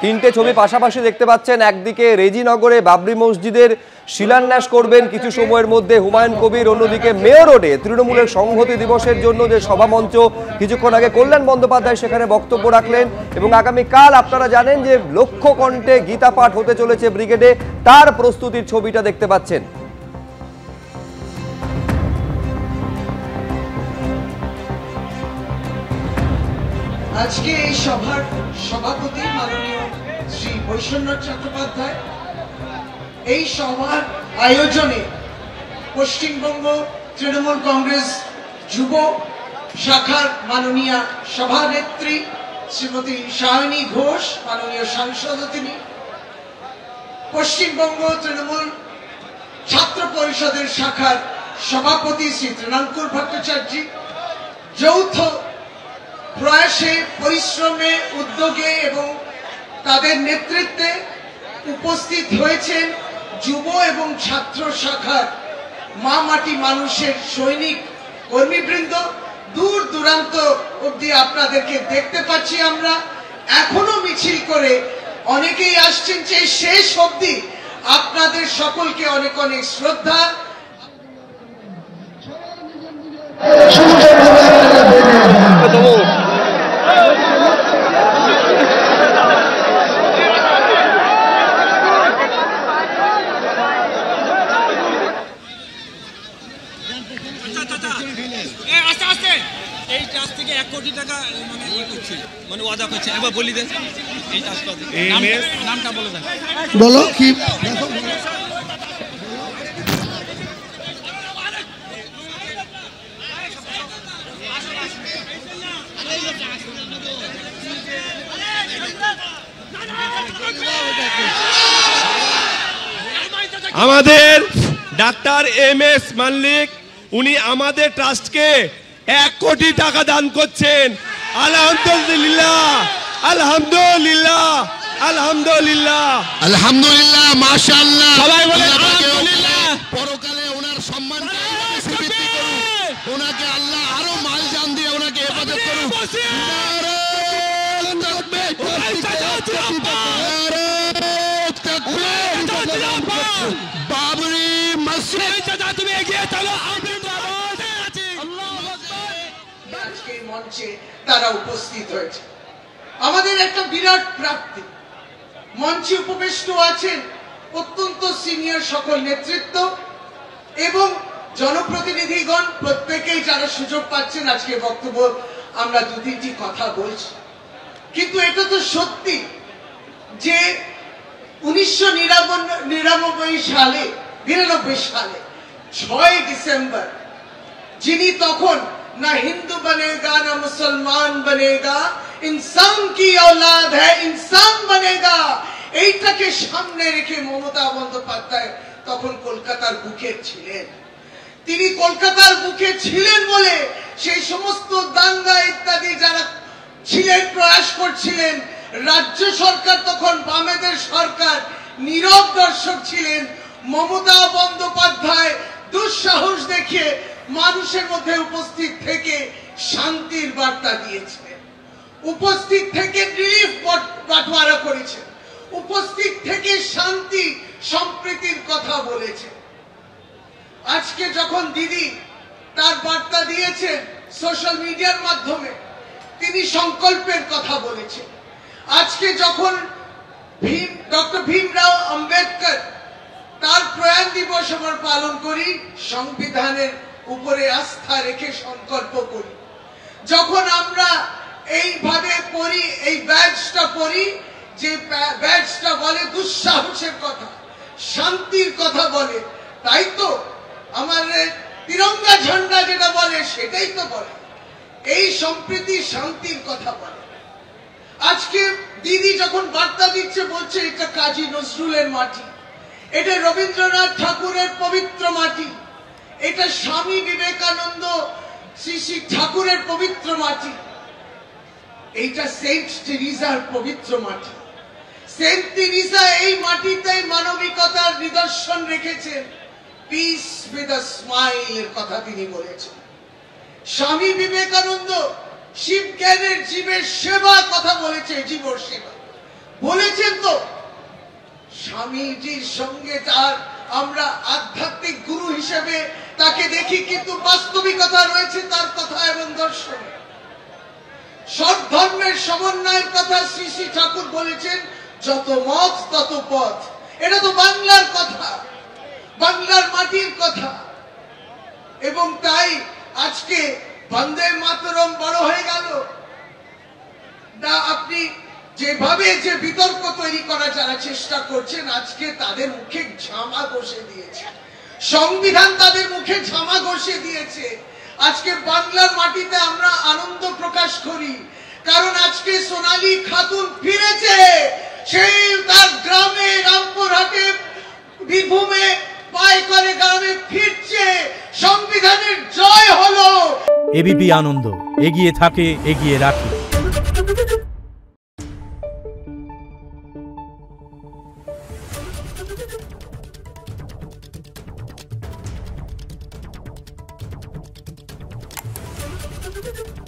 তিনটে ছবি পাশাপাশি দেখতে পাচ্ছেন। একদিকে রেজিনগরে বাবরি মসজিদের শিলান্যাস করবেন কিছু সময়ের মধ্যে হুমায়ুন কবির, অন্যদিকে মেয়র রোডে তৃণমূলের সংহতি দিবসের জন্য যে সভামঞ্চ কিছুক্ষণ আগে কল্যাণ বন্দ্যোপাধ্যায় সেখানে বক্তব্য রাখলেন। এবং আগামীকাল আপনারা জানেন যে লক্ষ্য কণ্ঠে গীতা পাঠ হতে চলেছে ব্রিগেডে, তার প্রস্তুতির ছবিটা দেখতে পাচ্ছেন। আজকে এই সভার সভাপতি মাননীয় শ্রী বৈষ্ণব চট্টোপাধ্যায়, এই সভার আয়োজনে পশ্চিমবঙ্গ তৃণমূল কংগ্রেস যুব শাখার মাননীয় সভানেত্রী শ্রীমতী সায়নী ঘোষ, মাননীয় সাংসদ তিনি, পশ্চিমবঙ্গ তৃণমূল ছাত্র পরিষদের শাখার সভাপতি শ্রী তৃণাঙ্কুর ভট্টাচার্য, যৌথ প্রয়াসে, পরিশ্রমে, উদ্যোগে এবং তাদের নেতৃত্বে উপস্থিত হয়েছেন যুব এবং ছাত্র শাখার মা মাটি মানুষের সৈনিক কর্মীবৃন্দ। দূর দূরান্ত অবধি আপনাদেরকে দেখতে পাচ্ছি আমরা, এখনো মিছিল করে অনেকেই আসছেন, যে শেষ অবধি আপনাদের সকলকে অনেক অনেক শ্রদ্ধা। এই টাস্ক থেকে 1 কোটি টাকা মানে ওয়াদা করছে, একবার বলি দেন এই টাস্কটা নামটা বলে দেন। বলো কি? আমাদের ডাক্তার MS মাল্লিক উনি আমাদের ট্রাস্টকে 1 কোটি টাকা দান করছেন। আলহামদুলিল্লাহ, আলহামদুলিল্লাহ, আলহামদুলিল্লাহ, আলহামদুলিল্লাহ, মাশাআল্লাহ। সবাই বলে আলহামদুলিল্লাহ। পরকালে ওনার সম্মান বৃদ্ধি করুন, ওনাকে আল্লাহ আরো মাল জান দিয়ে ওনাকে হেফাজত করুন। বাবরি মসজিদ তুমি এগিয়ে চলো, আজকে মঞ্চে তারা উপস্থিত হয়েছে। আমাদের একটা বিরাট প্রাপ্তি, মঞ্চে উপবিষ্ট আছেন অত্যন্ত সিনিয়র সকল নেতৃত্ব এবং জনপ্রতিনিধিগণ, প্রত্যেকেই যারা সুযোগ পাচ্ছেন আজকে বক্তব্য আমরা 2-3টি কথা বলছি। কিন্তু এটা তো সত্যি যে 1999 সালে 6 ডিসেম্বর যিনি তখন না হিন্দু বনেগা না মুসলমান বনেগা, ইনসান কি औलाद है ইনসান বনেগা, এইটাকে সামনে রেখে মমতা বন্দ্যোপাধ্যায় তখন কলকাতার বুকে ছিলেন। তিনি কলকাতার বুকে ছিলেন বলে সেই সমস্ত দাঙ্গা ইত্যাদি যারা ছিলেন, প্রয়াস করছিলেন, রাজ্য সরকার তখন বামেদের সরকার নীরব দর্শক ছিলেন। মমতা বন্দ্যোপাধ্যায় দুঃসাহস দেখিয়ে মানুষের মধ্যে উপস্থিত থেকে শান্তির বার্তা দিয়েছিলেন, উপস্থিত থেকে রিলিফ বাটোয়ারা করেছেন, উপস্থিত থেকে শান্তি সম্প্রীতির কথা বলেছেন। আজকে যখন দিদি তার বার্তা দিয়েছেন সোশ্যাল মিডিয়ার মাধ্যমে, তিনি সংকল্পের কথা বলেছেন। আজকে যখন ডক্টর ভীমরাও আম্বেদকর তার প্রয়াণ দিবস আমরা পালন করি, সংবিধানের উপরে আস্থা রেখে সংকল্প করি, যখন আমরা এইভাবে পড়ি, এই ব্যাজটা পড়ি, যে ব্যাজটা বলে দুঃসাহসের কথা, শান্তির কথা বলে, তাই তো আমাদের তিরঙ্গা ঝান্ডা যেটা বলে সেটাই তো বলে, এই সম্প্রীতি শান্তির কথা বলে। আজকে দিদি যখন বার্তা দিচ্ছে, বলছে এটা কাজী নজরুলের মাটি, এটা রবীন্দ্রনাথ ঠাকুরের পবিত্র মাটি, এটা স্বামী বিবেকানন্দ শ্রী শ্রী ঠাকুরের পবিত্র মাটি, এইটা সেন্ট টেরিজার পবিত্র মাটি। সেন্ট টেরিজা এই মাটিতে মানবিকতার নিদর্শন রেখেছেন, পিস উইথ আ স্মাইল এর কথা তিনি বলেছেন। স্বামী বিবেকানন্দ শিব জ্ঞানের জীবের সেবা কথা বলেছে, জীবর সেবা বলেছে, স্বামীজির সঙ্গে তার আমরা আধ্যাত্মিক গুরু হিসেবে তাকে দেখি, কিন্তু বাস্তবিকতা রয়েছে তার কথা এবং দর্শনে। সব ধর্মের সমন্বয়ের কথা শ্রী শ্রী ঠাকুর বলেছেন, যত মত তত পথ। এটা তো বাংলার কথা, বাংলার মাটির কথা। এবং তাই আজকে বন্দে মাতরম বড় হয়ে গেল না। আপনি যেভাবে যে বিতর্ক তৈরি করা যারা চেষ্টা করছেন, আজকে তাদের মুখে ঝামা ঘষে দিয়েছে সংবিধান, তাদের মুখে ঝামা ঘষে দিয়েছে। আজকে বাংলার মাটিতে আমরা আনন্দ প্রকাশ করি, কারণ আজকে সোনালী খাতুন ফিরেছে। সেই তার গ্রামে, রামপুরহাটে, বীরভূমে পায় করে গ্রামে ফিরছে। সংবিধানের জয় হলো। এবিপি আনন্দ, এগিয়ে থাকে, এগিয়ে রাখে। Thank you.